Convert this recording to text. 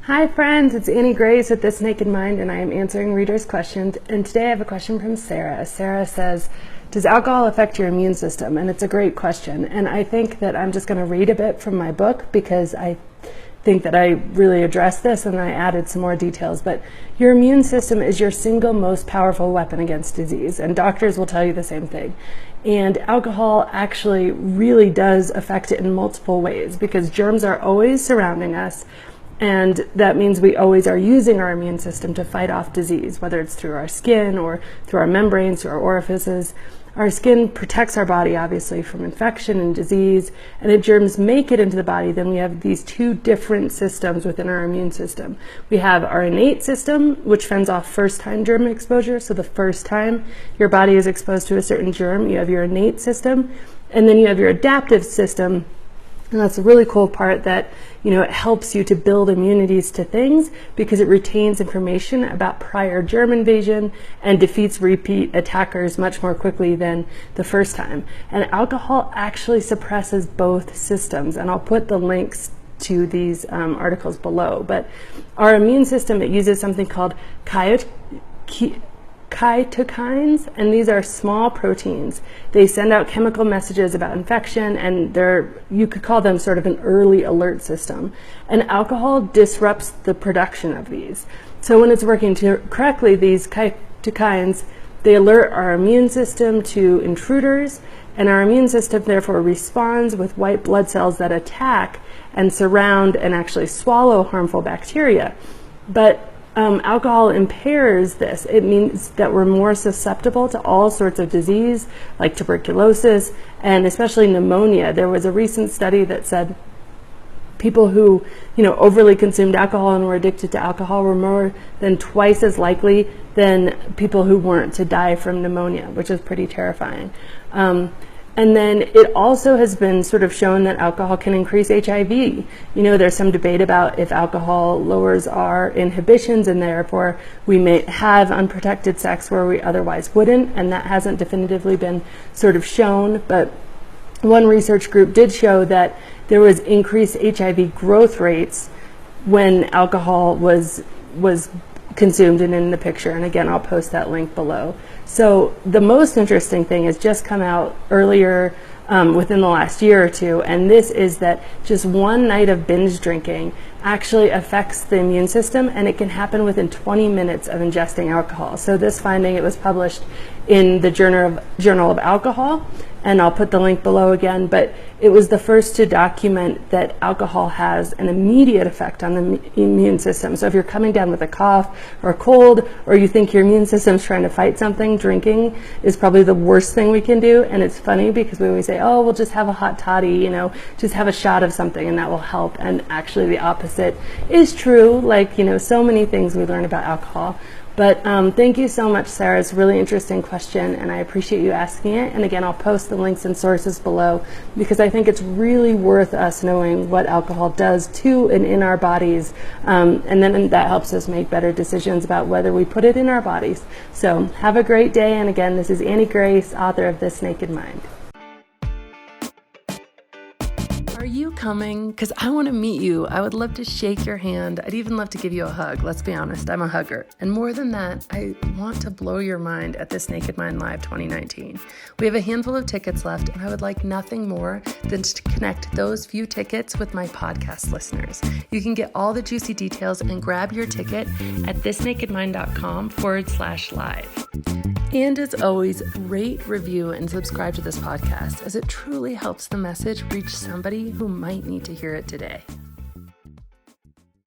Hi friends, it's Annie Grace at This Naked Mind, and I am answering readers' questions. And today I have a question from Sarah. Sarah says, does alcohol affect your immune system? And it's a great question. And I think that I'm just going to read a bit from my book because I think that I really addressed this and I added some more details. But your immune system is your single most powerful weapon against disease, and doctors will tell you the same thing. And alcohol actually really does affect it in multiple ways because germs are always surrounding us. And that means we always are using our immune system to fight off disease, whether it's through our skin or through our membranes, through our orifices. Our skin protects our body, obviously, from infection and disease. And if germs make it into the body, then we have these two different systems within our immune system. We have our innate system, which fends off first-time germ exposure. So the first time your body is exposed to a certain germ, you have your innate system. And then you have your adaptive system. And that's a really cool part that, it helps you to build immunities to things because it retains information about prior germ invasion and defeats repeat attackers much more quickly than the first time. And alcohol actually suppresses both systems. And I'll put the links to these articles below. But our immune system, it uses something called cytokines, and these are small proteins. They send out chemical messages about infection, and you could call them sort of an early alert system. And alcohol disrupts the production of these. So when it's working correctly, these cytokines, they alert our immune system to intruders, and our immune system therefore responds with white blood cells that attack and surround and actually swallow harmful bacteria. But alcohol impairs this. It means that we're more susceptible to all sorts of disease like tuberculosis and especially pneumonia. There was a recent study that said people who, overly consumed alcohol and were addicted to alcohol were more than twice as likely than people who weren't to die from pneumonia, which is pretty terrifying. And then it also has been sort of shown that alcohol can increase HIV. There's some debate about if alcohol lowers our inhibitions and therefore we may have unprotected sex where we otherwise wouldn't, and that hasn't definitively been sort of shown. But one research group did show that there was increased HIV growth rates when alcohol was consumed and in the picture. And again, I'll post that link below. So the most interesting thing has just come out earlier within the last year or two, and this is that just one night of binge drinking actually affects the immune system, and it can happen within 20 minutes of ingesting alcohol. So this finding, it was published in the Journal of Alcohol, and I'll put the link below again, but it was the first to document that alcohol has an immediate effect on the immune system. So if you're coming down with a cough or a cold, or you think your immune system's trying to fight something, drinking is probably the worst thing we can do. And it's funny because we always say, oh, we'll just have a hot toddy, just have a shot of something and that will help. And actually the opposite is true, like, so many things we learn about alcohol. But thank you so much, Sarah. It's a really interesting question, and I appreciate you asking it. And again, I'll post the links and sources below because I think it's really worth us knowing what alcohol does to and in our bodies. And then that helps us make better decisions about whether we put it in our bodies. So have a great day. And again, this is Annie Grace, author of This Naked Mind. Are you coming? Because I want to meet you. I would love to shake your hand. I'd even love to give you a hug. Let's be honest, I'm a hugger. And more than that, I want to blow your mind at This Naked Mind Live 2019. We have a handful of tickets left, and I would like nothing more than to connect those few tickets with my podcast listeners. You can get all the juicy details and grab your ticket at thisnakedmind.com/live. And as always, rate, review, and subscribe to this podcast as it truly helps the message reach somebody who might need to hear it today.